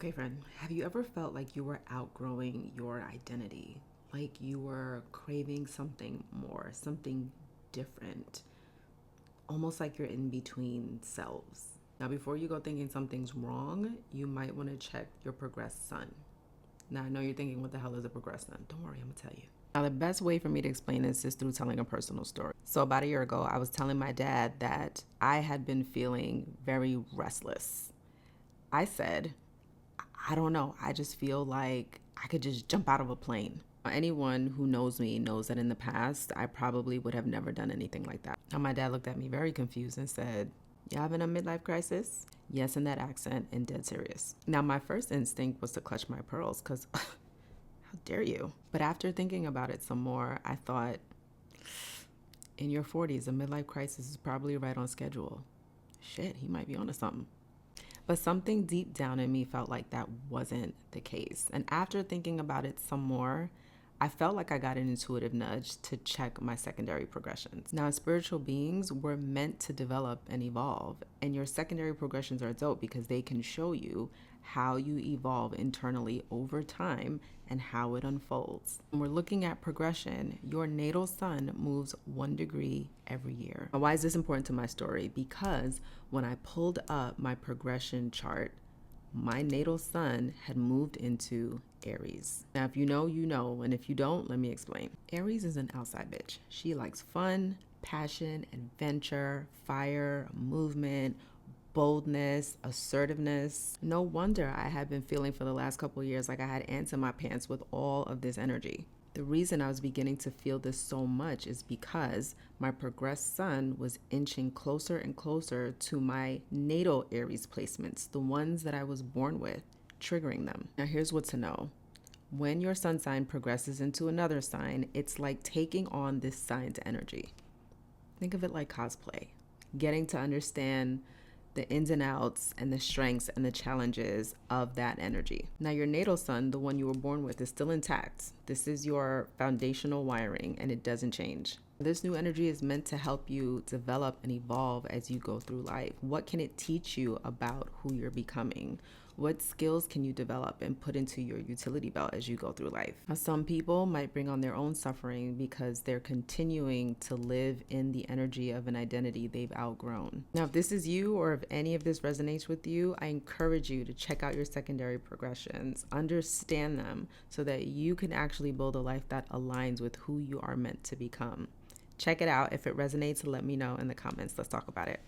Okay, friend, have you ever felt like you were outgrowing your identity? Like you were craving something more, something different, almost like you're in between selves? Now, before you go thinking something's wrong, you might want to check your progressed sun. Now, I know you're thinking, what the hell is a progressed sun? Don't worry, I'm going to tell you. Now, the best way for me to explain this is through telling a personal story. So, about a year ago, I was telling my dad that I had been feeling very restless. I said, I don't know. I just feel like I could just jump out of a plane. Anyone who knows me knows that in the past, I probably would have never done anything like that. And my dad looked at me very confused and said, "You having a midlife crisis?" Yes, in that accent, and dead serious. Now, my first instinct was to clutch my pearls because how dare you? But after thinking about it some more, I thought, in your 40s, a midlife crisis is probably right on schedule. Shit, he might be onto something. But something deep down in me felt like that wasn't the case. And after thinking about it some more, I felt like I got an intuitive nudge to check my secondary progressions. Now, as spiritual beings, we're meant to develop and evolve. And your secondary progressions are dope because they can show you how you evolve internally over time and how it unfolds. When we're looking at progression, your natal sun moves 1 degree every year. Now, why is this important to my story? Because when I pulled up my progression chart, my natal sun had moved into Aries. Now, if you know, you know, and if you don't, let me explain. Aries is an outside bitch. She likes fun, passion, adventure, fire, movement, boldness, assertiveness. No wonder I had been feeling for the last couple of years like I had ants in my pants with all of this energy. The reason I was beginning to feel this so much is because my progressed sun was inching closer and closer to my natal Aries placements, the ones that I was born with, triggering them. Now, here's what to know. When your sun sign progresses into another sign, it's like taking on this sign's energy. Think of it like cosplay, getting to understand the ins and outs and the strengths and the challenges of that energy. Now, your natal sun, the one you were born with, is still intact. This is your foundational wiring and it doesn't change. This new energy is meant to help you develop and evolve as you go through life. What can it teach you about who you're becoming? What skills can you develop and put into your utility belt as you go through life? Now, some people might bring on their own suffering because they're continuing to live in the energy of an identity they've outgrown. Now, if this is you or if any of this resonates with you, I encourage you to check out your secondary progressions, understand them so that you can actually build a life that aligns with who you are meant to become. Check it out. If it resonates, let me know in the comments. Let's talk about it.